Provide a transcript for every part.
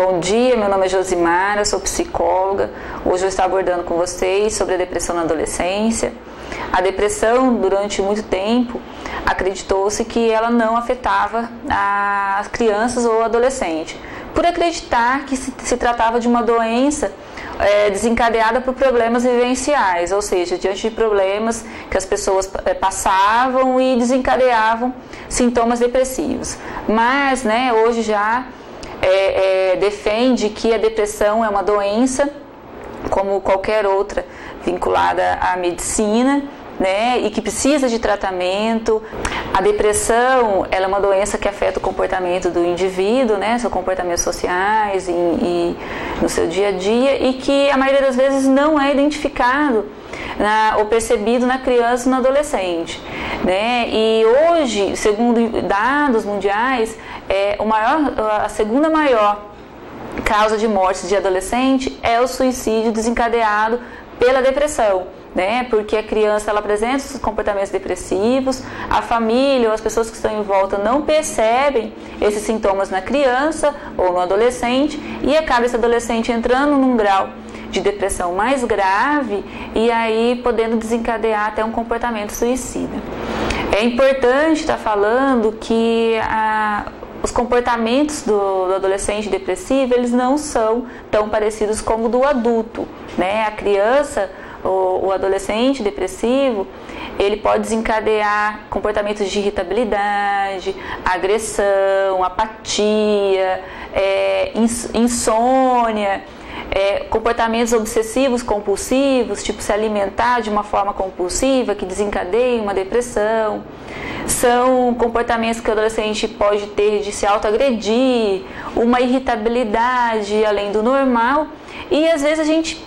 Bom dia, meu nome é Josimara, sou psicóloga. Hoje eu estou abordando com vocês sobre a depressão na adolescência. A depressão, durante muito tempo, acreditou-se que ela não afetava as crianças ou adolescentes, por acreditar que se tratava de uma doença desencadeada por problemas vivenciais, ou seja, diante de problemas que as pessoas passavam e desencadeavam sintomas depressivos. Mas, hoje já defende que a depressão é uma doença como qualquer outra vinculada à medicina, e que precisa de tratamento. A depressão, ela é uma doença que afeta o comportamento do indivíduo, seus comportamentos sociais e no seu dia a dia, e que a maioria das vezes não é identificado ou percebido na criança e no adolescente, E hoje, segundo dados mundiais, a segunda maior causa de mortes de adolescente é o suicídio desencadeado pela depressão, porque a criança ela apresenta os comportamentos depressivos, a família ou as pessoas que estão em volta não percebem esses sintomas na criança ou no adolescente, e acaba esse adolescente entrando num grau de depressão mais grave e aí podendo desencadear até um comportamento suicida. É importante estar falando que os comportamentos do adolescente depressivo, eles não são tão parecidos como do adulto, A criança, o adolescente depressivo, ele pode desencadear comportamentos de irritabilidade, agressão, apatia, insônia, comportamentos obsessivos compulsivos, tipo se alimentar de uma forma compulsiva que desencadeia uma depressão. São comportamentos que o adolescente pode ter de se autoagredir, uma irritabilidade além do normal, e às vezes a gente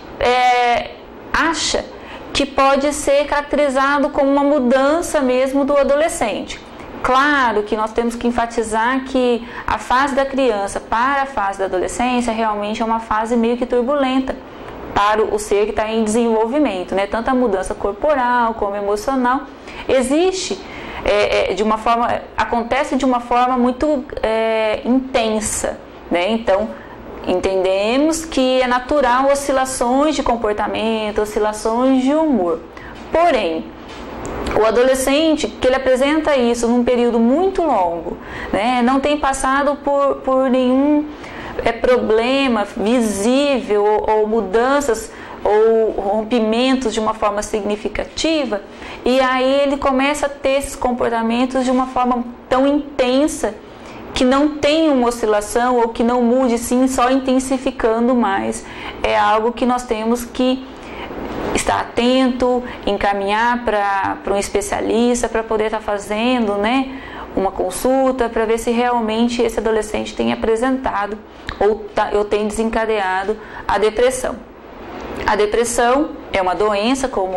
acha que pode ser caracterizado como uma mudança mesmo do adolescente. Claro que nós temos que enfatizar que a fase da criança para a fase da adolescência realmente é uma fase meio que turbulenta para o ser que está em desenvolvimento, Tanto a mudança corporal como emocional existe acontece de uma forma muito intensa, Então, entendemos que é natural oscilações de comportamento, oscilações de humor. Porém, o adolescente que ele apresenta isso num período muito longo, não tem passado por nenhum problema visível ou mudanças ou rompimentos de uma forma significativa, e aí ele começa a ter esses comportamentos de uma forma tão intensa que não tem uma oscilação ou que não mude, sim, só intensificando mais. É algo que nós temos que estar atento, encaminhar para um especialista para poder estar fazendo, uma consulta para ver se realmente esse adolescente tem apresentado ou tem desencadeado a depressão. A depressão é uma doença, como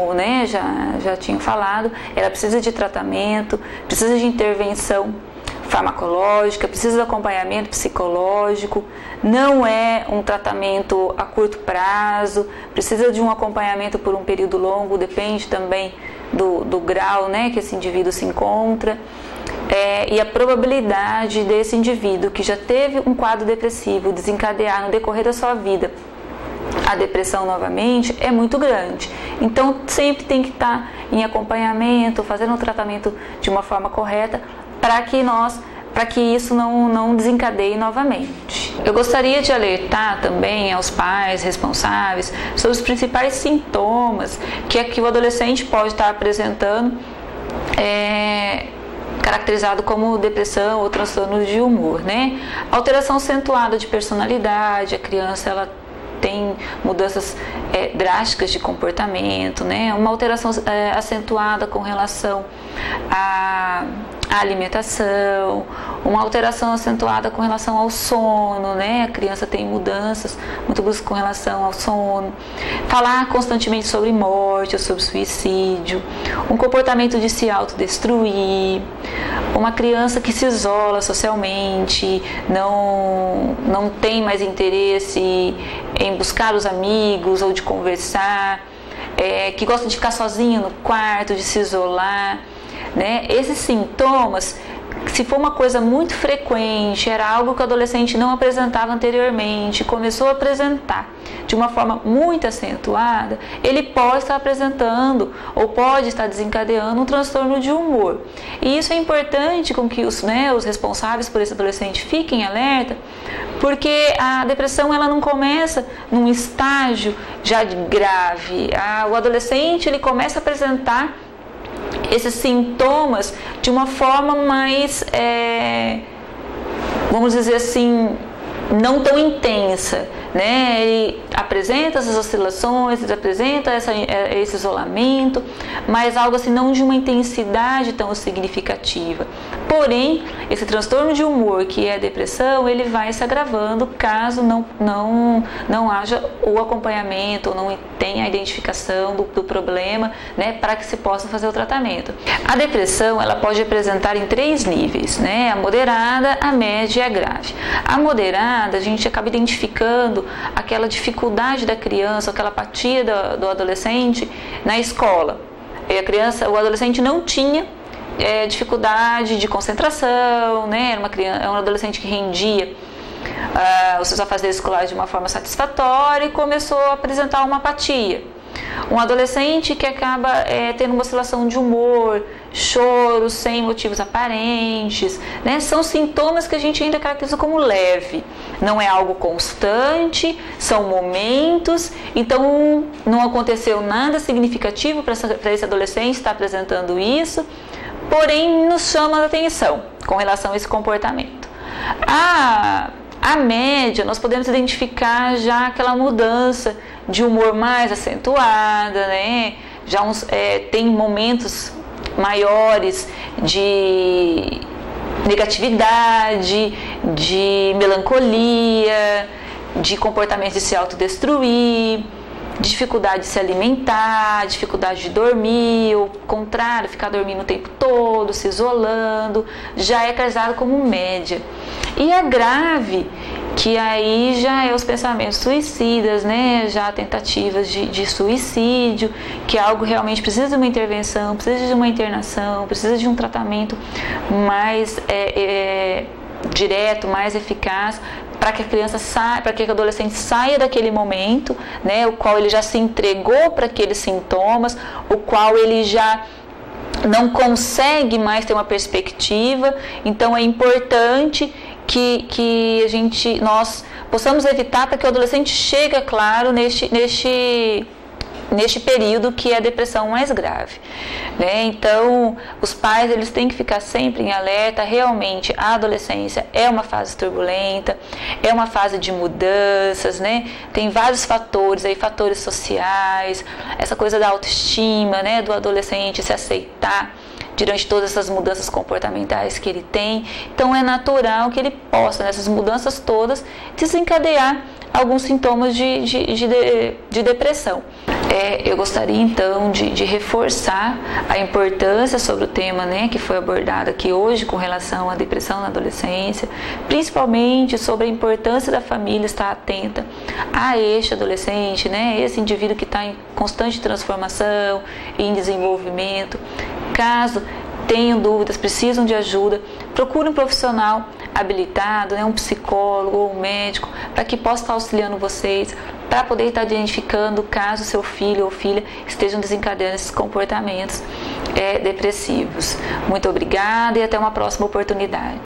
já tinha falado, ela precisa de tratamento, precisa de intervenção farmacológica, precisa de acompanhamento psicológico, não é um tratamento a curto prazo, precisa de um acompanhamento por um período longo, depende também do grau que esse indivíduo se encontra, e a probabilidade desse indivíduo que já teve um quadro depressivo desencadear no decorrer da sua vida a depressão novamente é muito grande. Então sempre tem que estar em acompanhamento, fazendo um tratamento de uma forma correta para que isso não desencadeie novamente. Eu gostaria de alertar também aos pais responsáveis sobre os principais sintomas que o adolescente pode estar apresentando, caracterizado como depressão ou transtorno de humor, Alteração acentuada de personalidade, a criança ela tem mudanças drásticas de comportamento, Uma alteração acentuada com relação à alimentação, uma alteração acentuada com relação ao sono, A criança tem mudanças muito bruscas com relação ao sono. Falar constantemente sobre morte ou sobre suicídio, um comportamento de se autodestruir, uma criança que se isola socialmente, não tem mais interesse em buscar os amigos ou de conversar, que gosta de ficar sozinho no quarto, de se isolar, Esses sintomas se for uma coisa muito frequente, era algo que o adolescente não apresentava anteriormente, começou a apresentar de uma forma muito acentuada, ele pode estar apresentando ou pode estar desencadeando um transtorno de humor. E isso é importante com que os responsáveis por esse adolescente fiquem alerta, porque a depressão ela não começa num estágio já grave. O adolescente ele começa a apresentar esses sintomas de uma forma mais, vamos dizer assim, não tão intensa, né? Ele apresenta essas oscilações, ele apresenta esse isolamento, mas algo assim não de uma intensidade tão significativa. Porém, esse transtorno de humor, que é a depressão, ele vai se agravando caso não haja o acompanhamento, ou não tenha a identificação do problema, né, para que se possa fazer o tratamento. A depressão, ela pode apresentar em 3 níveis, né? A moderada, a média e a grave. A moderada, a gente acaba identificando aquela dificuldade da criança, aquela apatia do adolescente na escola. E o adolescente não tinha dificuldade de concentração, né? Era um adolescente que rendia os seus afazeres escolares de uma forma satisfatória e começou a apresentar uma apatia. Um adolescente que acaba tendo uma oscilação de humor, choro sem motivos aparentes, né? São sintomas que a gente ainda caracteriza como leve. Não é algo constante, são momentos, então não aconteceu nada significativo para esse adolescente estar apresentando isso, porém nos chama a atenção com relação a esse comportamento. A média, nós podemos identificar já aquela mudança de humor mais acentuada, né? Já tem momentos maiores de negatividade, de melancolia, de comportamento de se autodestruir, dificuldade de se alimentar, dificuldade de dormir, ou contrário, ficar dormindo o tempo todo, se isolando, já é caracterizado como média. E a grave, que aí já é os pensamentos suicidas, né? Já tentativas de suicídio, que é algo realmente precisa de uma intervenção, precisa de uma internação, precisa de um tratamento mais direto, mais eficaz, para que a criança saia, para que o adolescente saia daquele momento, né? O qual ele já se entregou para aqueles sintomas, o qual ele já não consegue mais ter uma perspectiva. Então é importante que nós possamos evitar para que o adolescente chegue, claro, neste período que é a depressão mais grave, né? Então, os pais eles têm que ficar sempre em alerta. Realmente, a adolescência é uma fase turbulenta, é uma fase de mudanças, né? Tem vários fatores aí, fatores sociais, essa coisa da autoestima, né? Do adolescente se aceitar diante de todas essas mudanças comportamentais que ele tem. Então é natural que ele possa, nessas mudanças todas, desencadear alguns sintomas de depressão. Eu gostaria então de reforçar a importância sobre o tema, né, que foi abordado aqui hoje com relação à depressão na adolescência, principalmente sobre a importância da família estar atenta a este adolescente, né, esse indivíduo que está em constante transformação, em desenvolvimento. Caso tenham dúvidas, precisam de ajuda, procure um profissional habilitado, né, um psicólogo ou um médico, para que possa estar auxiliando vocês, para poder estar identificando caso seu filho ou filha estejam desencadeando esses comportamentos depressivos. Muito obrigada e até uma próxima oportunidade.